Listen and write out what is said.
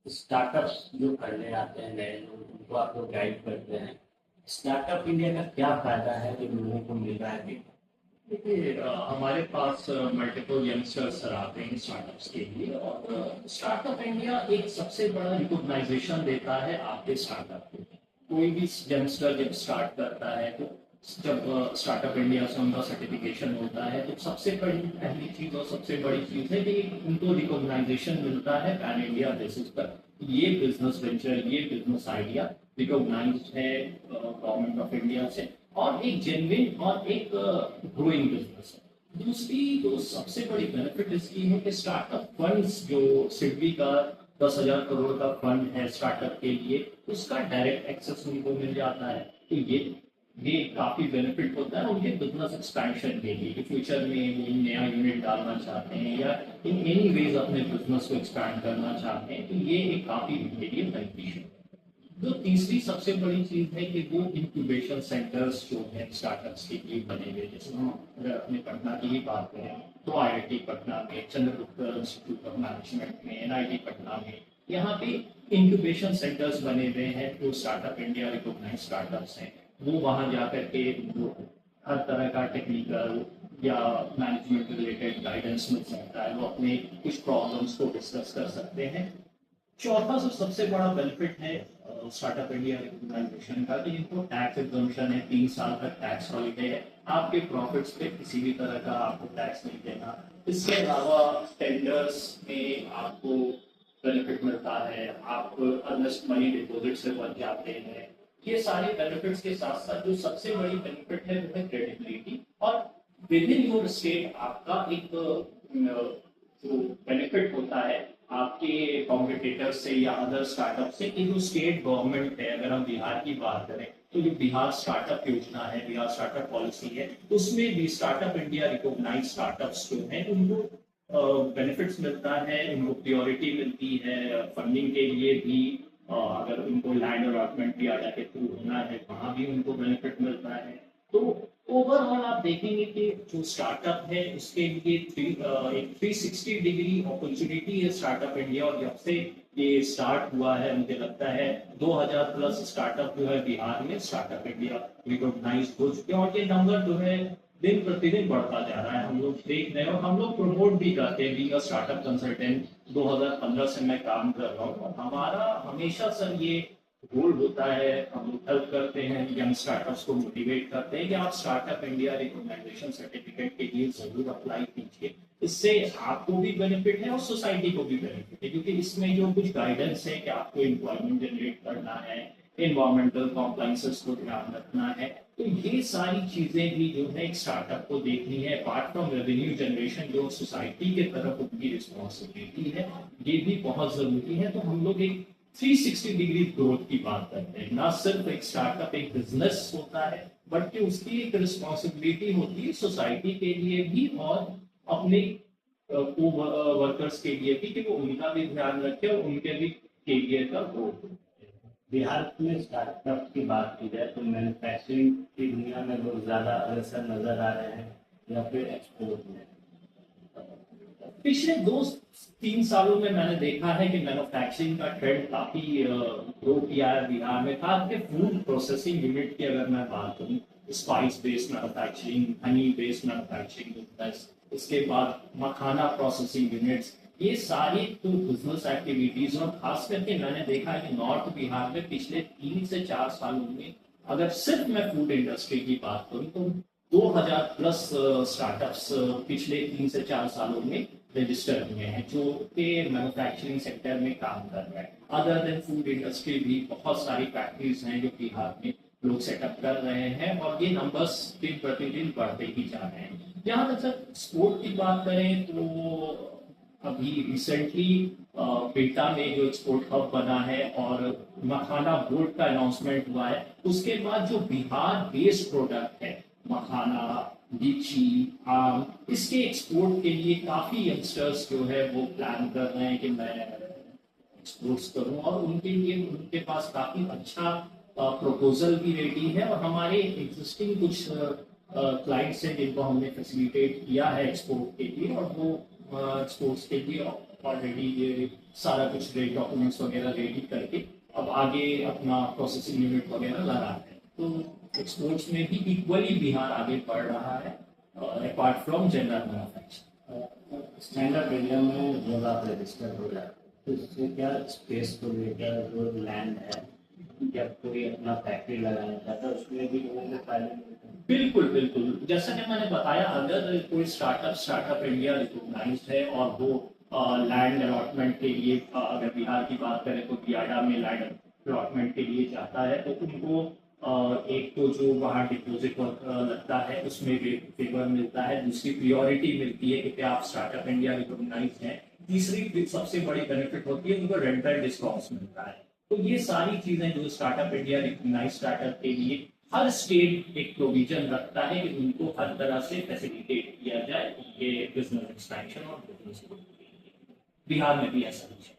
Startups जो करने आते हैं नए लोग, उनको आप लोग गाइड करते हैं। स्टार्टअप इंडिया का क्या फायदा है जो लोगों को मिल रहा है अभी? देखिए, हमारे पास मल्टीपल यंगस्टर्स आते हैं स्टार्टअप्स के लिए, और स्टार्टअप इंडिया एक सबसे बड़ा रिकॉग्नाइजेशन देता है आपके स्टार्टअप को। कोई भी यंगस्टर जब स्टार्ट करता है तो जब स्टार्टअप इंडिया से उनका सर्टिफिकेशन होता है तो सबसे बड़ी पहली चीज और सबसे बड़ी चीज है कि उनको रिकॉग्नाइजेशन मिलता है पैन इंडिया बेसिस पर। ये बिजनेस वेंचर, ये बिजनेस आइडिया रिकॉग्नाइज है गवर्नमेंट ऑफ इंडिया से, और एक जेन्युइन और एक ग्रोइंग बिजनेस है। दूसरी जो सबसे बड़ी बेनिफिट इसकी है कि स्टार्टअप फंड्स जो सिडबी का 10,000 करोड़ का फंड है स्टार्टअप के लिए, उसका डायरेक्ट एक्सेस उनको मिल जाता है। तो ये काफी बेनिफिट होता है उनके बिजनेस एक्सपेंशन के लिए कि फ्यूचर में वो नया यूनिट डालना चाहते हैं या इन एनी वेज अपने बिजनेस को एक्सपैंड करना चाहते हैं, तो ये एक काफी उनके लिए बेनिफिशियल है। जो तीसरी सबसे बड़ी चीज है कि वो इंक्यूबेशन सेंटर्स जो है स्टार्टअप्स के लिए बने हुए, जैसे हम अगर अपने पटना की ही बात करें तो आईआईटी पटना में, चंद्रगुप्त इंस्टीट्यूट ऑफ मैनेजमेंट में, एनआईटी पटना में, यहाँ पे इंक्यूबेशन सेंटर्स बने हुए हैं जो स्टार्टअप इंडिया रिकॉग्नाइज स्टार्टअप्स हैं। वो वहाँ जा करके वो हर तरह का टेक्निकल या मैनेजमेंट रिलेटेड गाइडेंस मिल सकता है, वो अपने कुछ प्रॉब्लम्स को डिस्कस कर सकते हैं। चौथा जो सबसे बड़ा बेनिफिट है स्टार्टअप इंडिया रिकॉग्नाइजेशन का, कि इनको टैक्स एग्जम्पशन है, 3 साल तक टैक्स हॉलीडे है, आपके प्रॉफिट्स पे किसी भी तरह का आपको टैक्स नहीं देना। इसके अलावा टेंडर्स में आपको बेनिफिट मिलता है, आप अर्नेस्ट मनी डिपॉजिट से बच जाते हैं। ये सारे बेनिफिट्स के साथ साथ जो सबसे बड़ी बेनिफिट है वो है क्रेडिबिलिटी, और विद इन योर स्टेट आपका एक जो बेनिफिट होता है आपके कॉम्पिटिटर से या अदर स्टार्टअप से, कि जो स्टेट गवर्नमेंट है, अगर हम बिहार की बात करें तो जो बिहार स्टार्टअप योजना है, बिहार स्टार्टअप पॉलिसी है, उसमें भी स्टार्टअप इंडिया रिकॉग्नाइज स्टार्टअप्स जो है उनको बेनिफिट्स मिलता है, उनको प्रियोरिटी मिलती है फंडिंग के लिए भी। अगर उनको लैंड अलॉटमेंट भी आजा के थ्रू होना है वहां भी उनको बेनिफिट मिलता है। तो ओवरऑल आप देखेंगे कि जो स्टार्टअप है उसके लिए एक 360 डिग्री अपॉर्चुनिटी है स्टार्टअप इंडिया। और जब से ये स्टार्ट हुआ है मुझे लगता है 2000 प्लस स्टार्टअप जो है बिहार में स्टार्टअप इंडिया रिकॉग्नाइज हो चुके हैं, और ये नंबर जो है दिन प्रतिदिन बढ़ता जा रहा है। हम लोग देख रहे हैं और हम लोग प्रमोट भी करते हैं। बीइंग अ स्टार्टअप कंसल्टेंट 2015 से मैं काम कर रहा हूँ, और हमारा हमेशा सर ये गोल होता है, हम लोग हेल्प करते हैं यंग स्टार्टअप्स को, मोटिवेट करते हैं कि आप स्टार्टअप इंडिया रिकॉग्नाइजेशन सर्टिफिकेट के लिए जरूर अप्लाई कीजिए। इससे आपको भी बेनिफिट है और सोसाइटी को भी बेनिफिट है, क्योंकि इसमें जो कुछ गाइडेंस है कि आपको एम्प्लॉयमेंट जनरेट करना है, एनवायरमेंटल कॉम्प्लाइंसेस को ध्यान रखना है, तो ये सारी चीजें भी जो है एक स्टार्टअप को देखनी है। अपार्ट फ्रॉम रेवेन्यू जनरेशन जो सोसाइटी के तरफ उनकी रिस्पॉन्सिबिलिटी है, ये भी बहुत जरूरी है। तो हम लोग एक 360 डिग्री ग्रोथ की बात करते हैं, ना सिर्फ एक स्टार्टअप एक बिजनेस होता है, बल्कि उसकी एक रिस्पॉन्सिबिलिटी होती है सोसाइटी के लिए भी और अपने को वर्कर्स के लिए भी, कि वो उनका भी ध्यान रखे और उनके भी करियर का ग्रोथ हो। बिहार में स्टार्टअप की बात की जाए तो मैन्युफैक्चरिंग की दुनिया में लोग ज़्यादा अग्रसर नजर आ रहे हैं या फिर एक्सपोर्ट में? पिछले 2-3 सालों में मैंने देखा है कि मैन्युफैक्चरिंग का ट्रेंड काफी ग्रो किया है बिहार में। खास के फूड प्रोसेसिंग यूनिट की अगर मैं बात करूँ, spice based manufacturing, Honey based manufacturing units, इसके बाद मखाना प्रोसेसिंग यूनिट्स, ये सारी तो बिजनेस एक्टिविटीज। और खास करके मैंने देखा है कि नॉर्थ बिहार में पिछले 3 से 4 सालों में, अगर सिर्फ मैं फूड इंडस्ट्री की बात करूँ तो 2000 प्लस स्टार्टअप्स पिछले 3 से 4 सालों में रजिस्टर हुए हैं जो कि मैन्युफैक्चरिंग सेक्टर में काम कर रहे हैं। अदर देन फूड इंडस्ट्री भी बहुत सारी फैक्ट्रीज हैं जो बिहार में लोग सेटअप कर रहे हैं, और ये नंबर्स दिन प्रतिदिन बढ़ते ही जा रहे हैं। जहाँ तक सर स्पोर्ट की बात करें तो अभी रिसेंटली बिल्टा में जो एक्सपोर्ट हब बना है और मखाना बोर्ड का अनाउंसमेंट हुआ है, उसके बाद जो बिहार बेस्ड प्रोडक्ट है, मखाना, लीची, आम, इसके एक्सपोर्ट के लिए काफी यंगस्टर्स जो है वो प्लान कर रहे हैं कि मैं एक्सपोर्ट्स करूं, और उनके लिए उनके पास काफी अच्छा प्रपोजल भी रेडी है। और हमारे एग्जिस्टिंग कुछ क्लाइंट्स हैं जिनको हमने फैसिलिटेट किया है एक्सपोर्ट के लिए, और वो एक्सपोर्ट्स के लिए ऑलरेडी ये सारा कुछ डॉक्यूमेंट्स वगैरह रेडी करके अब आगे अपना प्रोसेसिंग यूनिट वगैरह लगा है। तो एक्सपोर्ट्स में भी इक्वली बिहार आगे बढ़ रहा है apart from general manufacturing. Stand up India में जब आप रजिस्टर हो जाते हैं तो इससे क्या स्पेस को लेकर जो लैंड है, जब कोई अपना फैक्ट्री लगाना चाहता है उसमें भी लोगों को फायदा मिलता है? बिल्कुल बिल्कुल, जैसा कि मैंने बताया, अगर कोई स्टार्टअप इंडिया रिकॉग्नाइज्ड है और वो लैंड अलॉटमेंट के लिए, अगर बिहार की बात करें तो बियाडा में लैंड अलॉटमेंट के लिए जाता है, तो उनको एक तो जो वहाँ डिपॉजिट लगता है उसमें फेवर मिलता है, दूसरी प्रियोरिटी मिलती है कि आप स्टार्टअप इंडिया रिकॉग्नाइज्ड हैं, तीसरी सबसे बड़ी बेनिफिट होती है उनको रेंटल डिस्काउंट्स मिलता है। तो ये सारी चीजें जो स्टार्टअप इंडिया रिकॉग्नाइज्ड स्टार्टअप के लिए हर स्टेट एक प्रोविजन रखता है कि उनको हर तरह से फैसिलिटेट किया जाए ये बिजनेस एक्सपेंशन और बिजनेस। बिहार में भी ऐसा कुछ है।